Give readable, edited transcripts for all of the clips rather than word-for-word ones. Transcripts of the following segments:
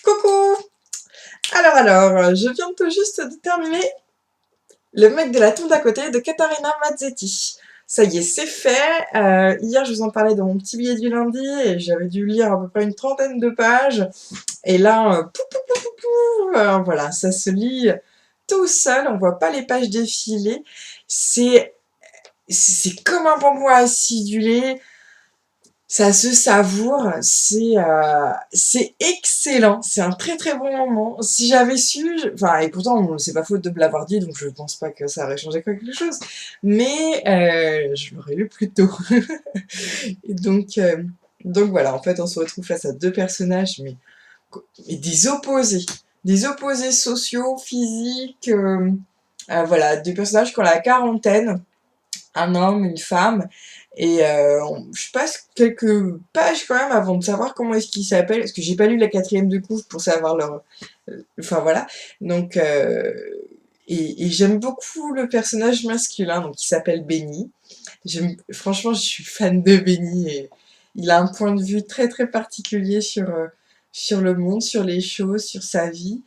Coucou! Je viens tout juste de terminer Le mec de la tombe d'à côté de Katharina Mazzetti. Ça y est, c'est fait. Hier, je vous en parlais dans mon petit billet du lundi et j'avais dû lire à peu près une trentaine de pages. Et là, voilà, ça se lit tout seul. On voit pas les pages défiler. C'est c'est comme un bonbon acidulé. Ça se savoure, c'est excellent, c'est un très très bon moment. Si j'avais su, enfin, et pourtant c'est pas faute de me l'avoir dit, donc je pense pas que ça aurait changé quelque chose, mais je l'aurais lu plus tôt. Et donc voilà, en fait on se retrouve face à deux personnages, mais des opposés sociaux, physiques, voilà, deux personnages qui ont la quarantaine, un homme, une femme, et je passe quelques pages quand même avant de savoir comment est-ce qu'ils s'appellent, parce que j'ai pas lu la quatrième de couve pour savoir leur... Enfin voilà, donc... et j'aime beaucoup le personnage masculin, donc qui s'appelle Benny. Franchement, je suis fan de Benny, et il a un point de vue très très particulier sur le monde, sur les choses, sur sa vie,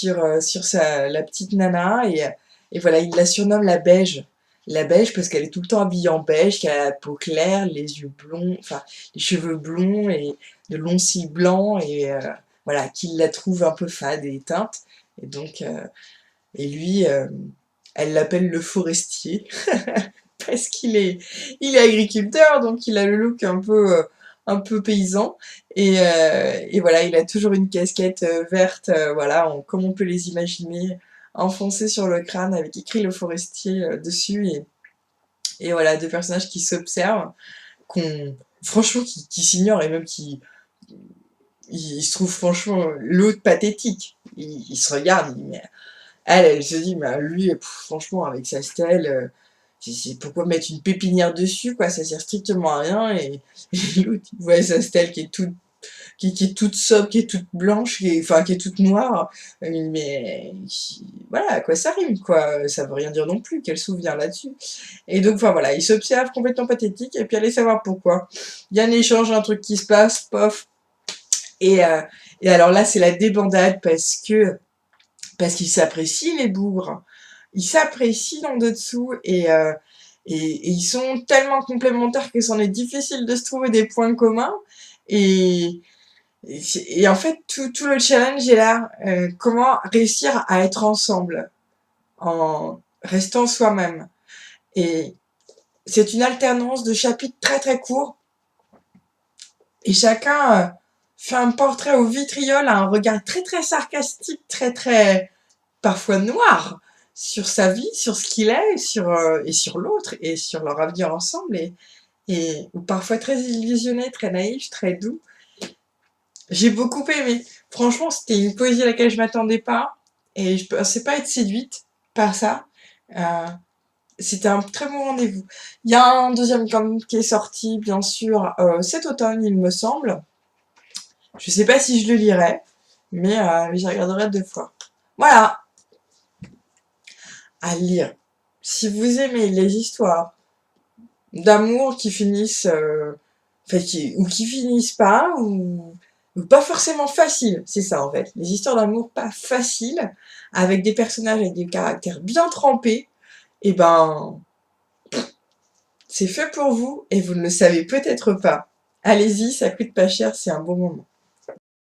la petite nana, et voilà, il la surnomme la beige. La beige parce qu'elle est tout le temps habillée en beige, qu'elle a la peau claire, les yeux blonds, enfin les cheveux blonds et de longs cils blancs, et voilà, qu'il la trouve un peu fade et éteinte. Et donc, et lui, elle l'appelle le forestier parce il est agriculteur, donc il a le look un peu paysan, et voilà, il a toujours une casquette verte, voilà, comme on peut les imaginer, enfoncée sur le crâne avec écrit le forestier dessus, et voilà, deux personnages qui s'observent, franchement, qui s'ignorent, et même il se trouve franchement l'autre pathétique. Il se regarde, mais elle se dit, mais lui, franchement, avec sa stèle, pourquoi mettre une pépinière dessus, quoi, ça sert strictement à rien, et l'autre, il voit sa stèle qui est toute sobre, qui est toute blanche, qui est toute noire, mais voilà, à quoi ça rime, quoi, ça veut rien dire non plus, qu'elle souvient là-dessus. Et donc, enfin voilà, il s'observe complètement pathétique, et puis allez savoir pourquoi. Il y a un échange, un truc qui se passe, pof, et, euh, et alors là, c'est la débandade, parce qu'ils s'apprécient, les bougres. Ils s'apprécient en dessous, et ils sont tellement complémentaires que c'en est difficile de se trouver des points communs. Et, et en fait, tout le challenge est là. Comment réussir à être ensemble en restant soi-même. Et c'est une alternance de chapitres très très courts, et chacun fait un portrait au vitriol, a un regard très très sarcastique, très très parfois noir, sur sa vie, sur ce qu'il est, et sur l'autre, et sur leur avenir ensemble, ou parfois très illusionné, très naïf, très doux. J'ai beaucoup aimé. Franchement, c'était une poésie à laquelle je m'attendais pas, et je pensais pas être séduite par ça. Euh, C'était un très bon rendez-vous. Il y a un deuxième tome qui est sorti, bien sûr, cet automne, il me semble. Je sais pas si je le lirai, mais j'y regarderai deux fois. Voilà, à lire. Si vous aimez les histoires d'amour qui finissent, ou qui finissent pas, ou pas forcément faciles, c'est ça en fait. Les histoires d'amour pas faciles, avec des personnages avec des caractères bien trempés, et ben, c'est fait pour vous, et vous ne le savez peut-être pas. Allez-y, ça coûte pas cher, c'est un bon moment.